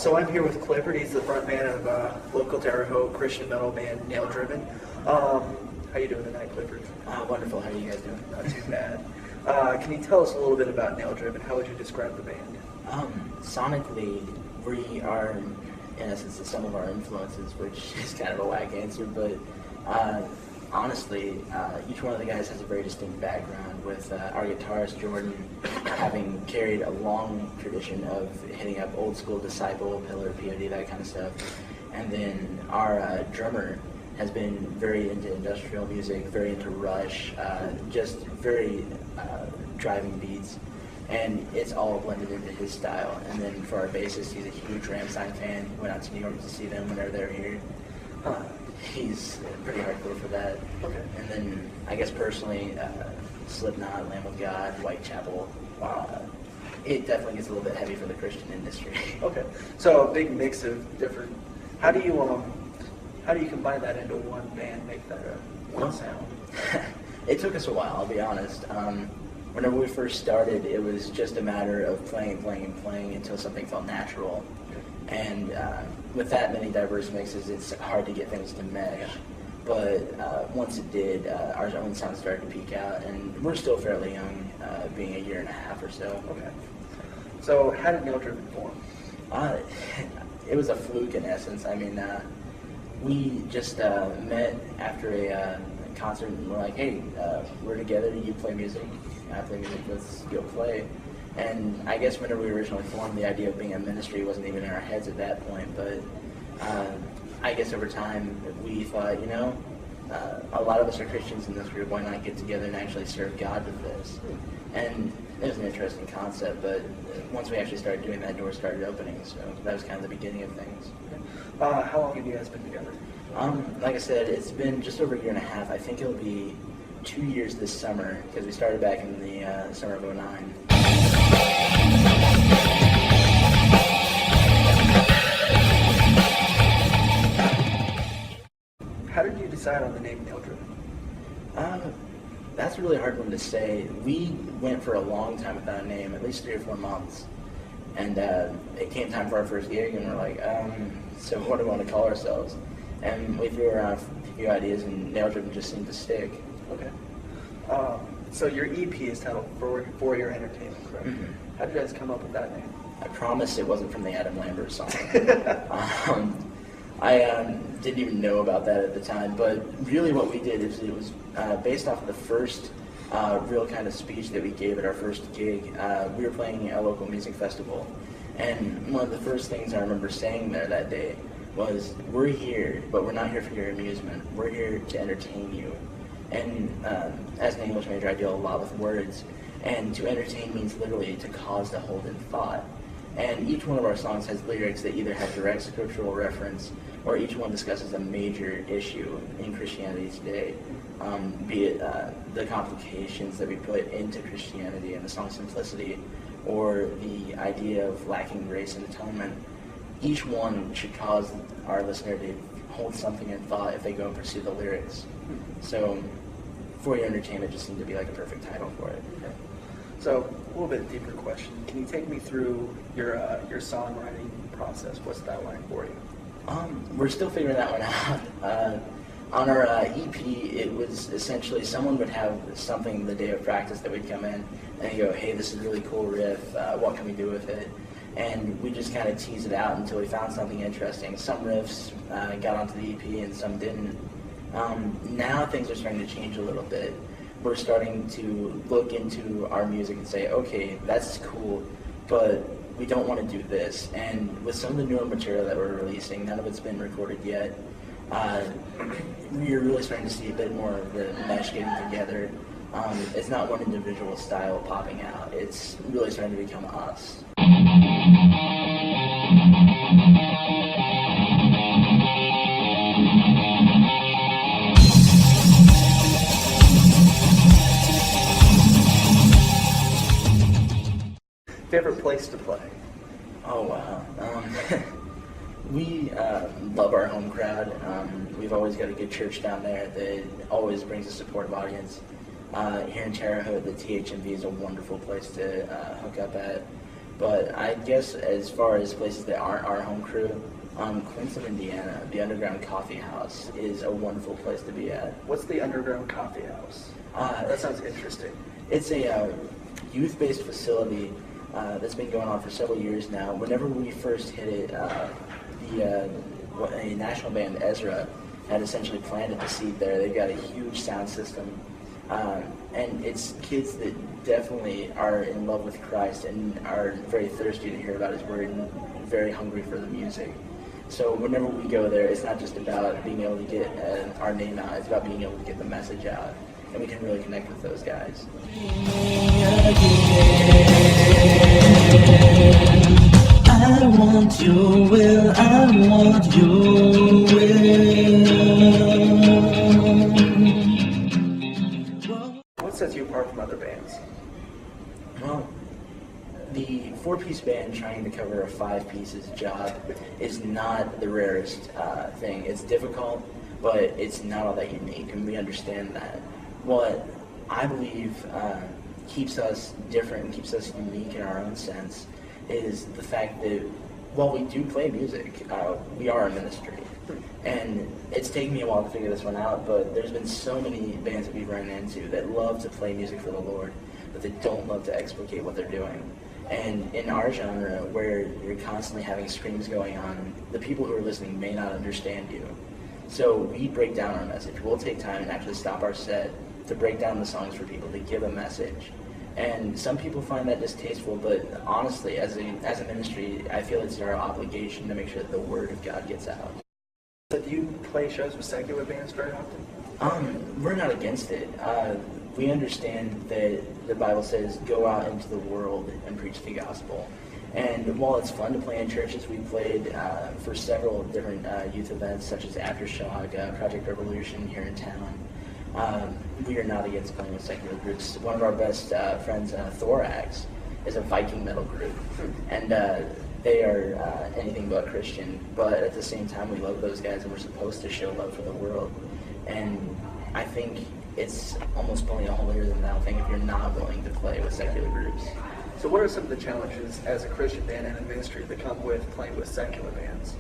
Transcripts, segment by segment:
So I'm here with Clifford. He's the front man of local Terre Haute Christian metal band Nail Driven. How you doing tonight, Clifford? Wonderful. How are you guys doing? Not too bad. Can you tell us a little bit about Nail Driven? How would you describe the band? Sonically, we are, in essence, some of our influences, which is kind of a whack answer, but honestly, each one of the guys has a very distinct background, with our guitarist, Jordon, having carried a long tradition of hitting up old school Disciple, Pillar, POD, that kind of stuff. And then our drummer has been very into industrial music, very into Rush, just very driving beats. And it's all blended into his style. And then for our bassist, he's a huge Rammstein fan. He went out to New York to see them whenever they're here. He's pretty hardcore for that. Okay. And then I guess personally, Slipknot, Lamb of God, Whitechapel. It definitely gets a little bit heavy for the Christian industry. Okay. So a big mix of different. How do you combine that into one band, make that one sound? It took us a while, I'll be honest. Whenever we first started, it was just a matter of playing until something felt natural. And with that many diverse mixes, it's hard to get things to mesh. But once it did, our own sound started to peak out, and we're still fairly young, being a year and a half or so. Okay. So how did Nail Driven form? It was a fluke in essence. I mean, we just met after a concert, and we're like, hey, we're together, you play music, I play music, let's go play. And I guess whenever we originally formed, the idea of being a ministry wasn't even in our heads at that point, but I guess over time we thought, a lot of us are Christians in this group, why not get together and actually serve God with this? And it was an interesting concept, but once we actually started doing that, doors started opening, so that was kind of the beginning of things. How long have you guys been together? Like I said, it's been just over a year and a half. I think it'll be 2 years this summer, because we started back in the summer of '09. How did you decide on the name Nail Driven? That's a really hard one to say. We went for a long time without a name, at least 3 or 4 months. And it came time for our first gig, and we're like, so what do we want to call ourselves? And we threw around a few ideas, and Nail Driven just seemed to stick. Okay. So your EP is titled For Your Entertainment, correct? Mm-hmm. How did you guys come up with that name? I promise it wasn't from the Adam Lambert song. I didn't even know about that at the time, but really what we did is it was based off of the first real kind of speech that we gave at our first gig. We were playing a local music festival, and one of the first things I remember saying there that day was, we're here, but we're not here for your amusement. We're here to entertain you. And as an English major, I deal a lot with words, and to entertain means literally to cause to hold in thought. And each one of our songs has lyrics that either have direct scriptural reference, or each one discusses a major issue in Christianity today, be it the complications that we put into Christianity and the song Simplicity, or the idea of lacking grace and atonement. Each one should cause our listener to hold something in thought if they go and pursue the lyrics. So, For Your Entertainment just seemed to be like a perfect title for it. Okay. So, a little bit deeper question. Can you take me through your songwriting process? What's that like for you? We're still figuring that one out. On our EP, it was essentially someone would have something the day of practice that would come in and go, hey, this is a really cool riff, what can we do with it? And we just kind of tease it out until we found something interesting. Some riffs got onto the EP and some didn't. Now things are starting to change a little bit. We're starting to look into our music and say, okay, that's cool, but we don't want to do this. And with some of the newer material that we're releasing, none of it's been recorded yet. We're really starting to see a bit more of the mesh getting together. It's not one individual style popping out. It's really starting to become us. Favorite place to play? Oh, wow. We love our home crowd. We've always got a good church down there that always brings a supportive audience. Here in Terre Haute, the THMV is a wonderful place to hook up at. But I guess as far as places that aren't our home crew, Clinton, Indiana, the Underground Coffee House is a wonderful place to be at. What's the Underground Coffee House? That sounds interesting. It's a youth-based facility that's been going on for several years now. Whenever we first hit it, a national band, Ezra, had essentially planted the seed there. They've got a huge sound system, and it's kids that definitely are in love with Christ and are very thirsty to hear about His Word and very hungry for the music. So whenever we go there, it's not just about being able to get our name out, it's about being able to get the message out, and we can really connect with those guys. I want your will, I want your will. What sets you apart from other bands? Well, the 4-piece band trying to cover a 5-pieces job is not the rarest thing. It's difficult, but it's not all that unique, and we understand that. What I believe keeps us different and keeps us unique in our own sense is the fact that while we do play music, we are a ministry. And it's taken me a while to figure this one out, but there's been so many bands that we've run into that love to play music for the Lord, but they don't love to explicate what they're doing. And in our genre, where you're constantly having screams going on, the people who are listening may not understand you. So we break down our message. We'll take time and actually stop our set to break down the songs for people, to give a message. And some people find that distasteful, but honestly, as a ministry, I feel it's our obligation to make sure that the Word of God gets out. So do you play shows with secular bands very often? We're not against it. We understand that the Bible says, go out into the world and preach the gospel. And while it's fun to play in churches, we played for several different youth events, such as Aftershock, Project Revolution here in town. We are not against playing with secular groups. One of our best friends, Thorax, is a Viking metal group. And they are anything but Christian, but at the same time we love those guys and we're supposed to show love for the world. And I think it's almost pulling a holier than thou thing if you're not willing to play with secular groups. So what are some of the challenges as a Christian band and a ministry that come with playing with secular bands?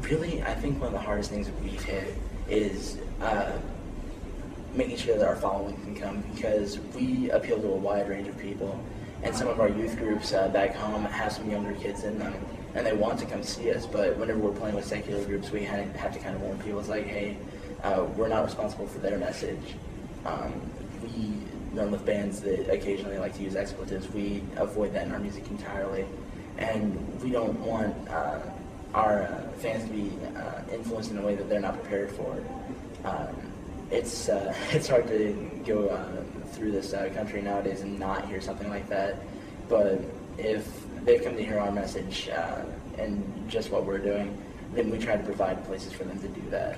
Really, I think one of the hardest things that we've hit is making sure that our following can come, because we appeal to a wide range of people. And some of our youth groups back home have some younger kids in them, and they want to come see us, but whenever we're playing with secular groups, we have to kind of warn people. It's like, hey, we're not responsible for their message. We run with bands that occasionally like to use expletives. We avoid that in our music entirely, and we don't want our fans to be influenced in a way that they're not prepared for. It's hard to go through this country nowadays and not hear something like that, but if they've come to hear our message and just what we're doing, then we try to provide places for them to do that.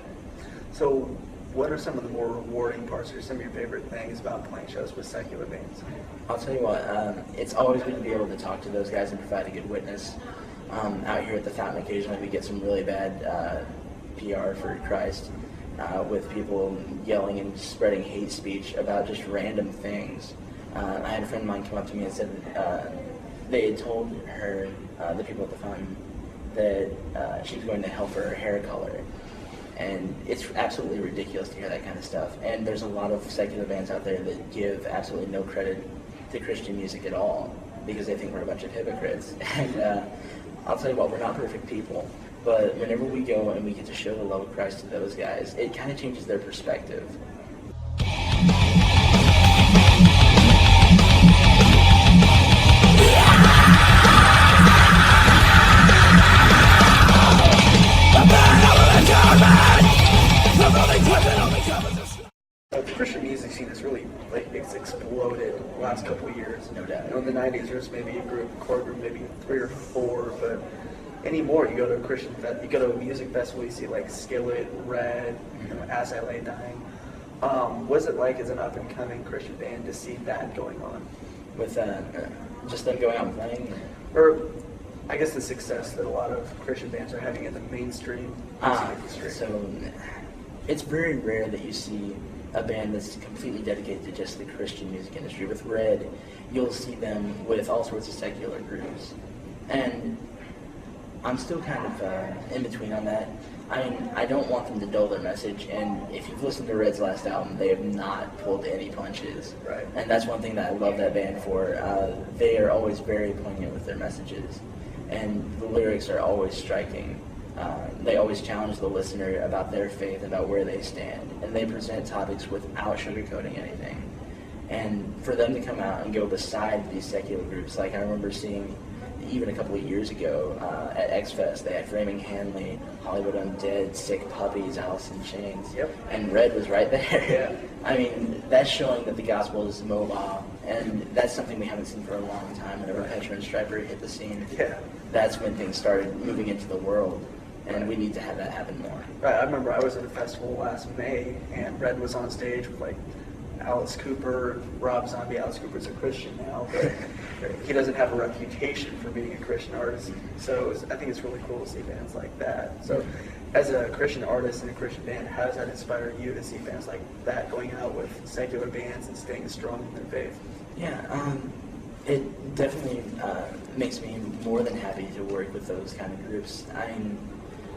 So what are some of the more rewarding parts or some of your favorite things about playing shows with secular bands? I'll tell you what, it's always good to be able to talk to those guys and provide a good witness. Out here at the Fountain, occasionally we get some really bad PR for Christ. With people yelling and spreading hate speech about just random things. I had a friend of mine come up to me and said they had told her, the people at the Fountain, that she was going to help her hair color. And it's absolutely ridiculous to hear that kind of stuff. And there's a lot of secular bands out there that give absolutely no credit to Christian music at all because they think we're a bunch of hypocrites. And I'll tell you what, we're not perfect people. But whenever we go and we get to show the love of Christ to those guys, it kind of changes their perspective. The Christian music scene has really, it's exploded the last couple of years. No doubt. In the 90s, there was maybe a core group, maybe 3 or 4, but anymore, you go to a you go to a music festival, you see like Skillet, Red, As I Lay Dying. What's it like as an up-and-coming Christian band to see that going on? With just them going out and playing? Or, I guess the success that a lot of Christian bands are having in the mainstream music industry. So, it's very rare that you see a band that's completely dedicated to just the Christian music industry. With Red, you'll see them with all sorts of secular groups. And I'm still kind of in between on that. I mean, I don't want them to dull their message, and if you've listened to Red's last album, they have not pulled any punches. Right. And that's one thing that I love that band for. They are always very poignant with their messages, and the lyrics are always striking. They always challenge the listener about their faith, about where they stand, and they present topics without sugarcoating anything. And for them to come out and go beside these secular groups, like I remember seeing even a couple of years ago at X-Fest, they had Framing Hanley, Hollywood Undead, Sick Puppies, Alice in Chains, Yep. and Red was right there. Yeah. I mean, that's showing that the gospel is mobile, and that's something we haven't seen for a long time. Whenever Petra and Stryper hit the scene, that's when things started moving into the world, and we need to have that happen more. Right, I remember I was at a festival last May, and Red was on stage with like Alice Cooper, Rob Zombie. Alice Cooper's a Christian now, but he doesn't have a reputation for being a Christian artist. So I think it's really cool to see bands like that. So as a Christian artist and a Christian band, how does that inspire you to see bands like that going out with secular bands and staying strong in their faith? Yeah, it definitely makes me more than happy to work with those kind of groups. I mean,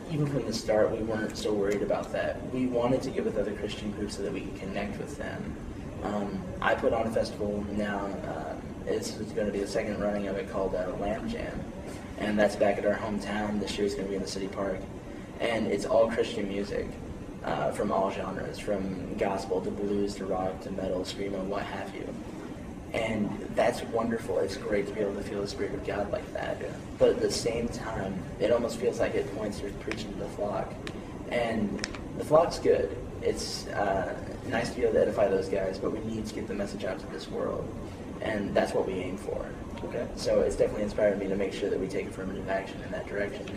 even from the start, we weren't so worried about that. We wanted to get with other Christian groups so that we could connect with them. I put on a festival now, it's going to be the second running of it, called Lamb Jam, and that's back at our hometown. This year it's going to be in the city park, and it's all Christian music from all genres, from gospel to blues to rock to metal, screamo, what have you. And that's wonderful. It's great to be able to feel the Spirit of God like that. Yeah. But at the same time, it almost feels like at points you're preaching to the flock. And the flock's good. It's nice to be able to edify those guys, but we need to get the message out to this world. And that's what we aim for. Okay. So it's definitely inspired me to make sure that we take affirmative action in that direction.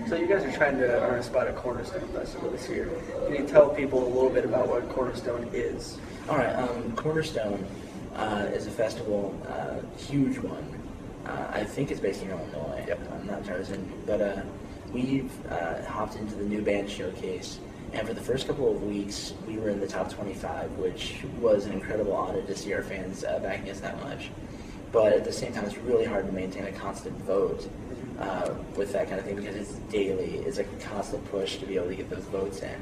So you guys are trying to earn a spot at Cornerstone Festival this year. Can you tell people a little bit about what Cornerstone is? All right, Cornerstone is a festival, huge one. I think it's based in Illinois. Yep. I'm not certain, but we've hopped into the new band showcase, and for the first couple of weeks, we were in the top 25, which was an incredible honor to see our fans backing us that much. But at the same time, it's really hard to maintain a constant vote with that kind of thing, because it's daily. It's a constant push to be able to get those votes in.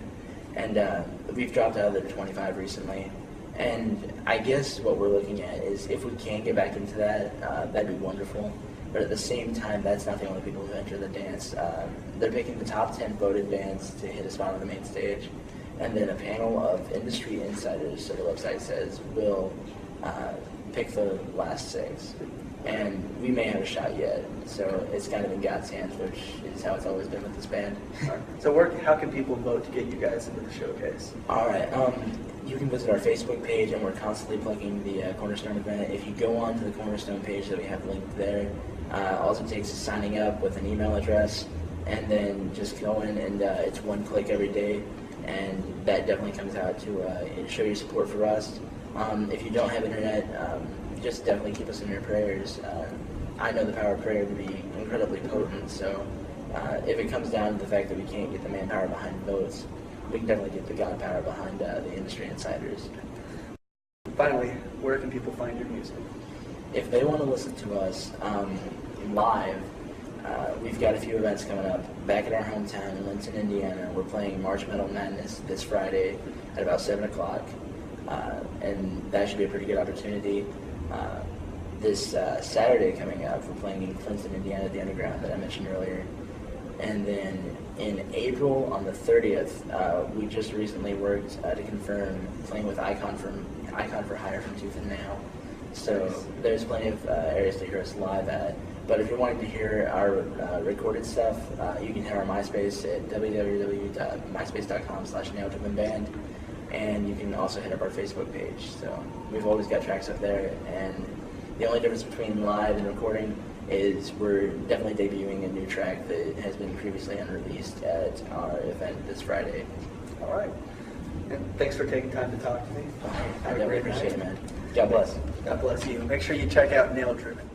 And we've dropped out of the 25 recently. And I guess what we're looking at is if we can get back into that, that'd be wonderful. But at the same time, that's not the only people who enter the dance. They're picking the top 10 voted bands to hit a spot on the main stage. And then a panel of industry insiders, so the website says, will pick the last 6. And we may have a shot yet. So it's kind of in God's hands, which is how it's always been with this band. So how can people vote to get you guys into the showcase? All right. You can visit our Facebook page, and we're constantly plugging the Cornerstone event. If you go on to the Cornerstone page that we have linked there, all it takes is signing up with an email address, and then just go in, and it's one click every day, and that definitely comes out to show your support for us. If you don't have internet, just definitely keep us in your prayers. I know the power of prayer to be incredibly potent, so if it comes down to the fact that we can't get the manpower behind votes, we can definitely get the God power behind the industry insiders. Finally, where can people find your music? If they want to listen to us live, we've got a few events coming up. Back at our hometown in Linton, Indiana, we're playing March Metal Madness this Friday at about 7 o'clock, and that should be a pretty good opportunity. This Saturday coming up, we're playing in Clinton, Indiana at the Underground that I mentioned earlier. And then in April, on the 30th, we just recently worked to confirm playing with Icon for Hire from Tooth and Nail. So there's plenty of areas to hear us live at. But if you're wanting to hear our recorded stuff, you can hit our MySpace at www.myspace.com/nailtopenband. And you can also hit up our Facebook page. So we've always got tracks up there. And the only difference between live and recording is we're definitely debuting a new track that has been previously unreleased at our event this Friday. All right. And thanks for taking time to talk to me. I Have a really great appreciate night. it, man. God bless. God bless you. Make sure you check out Nail Driven.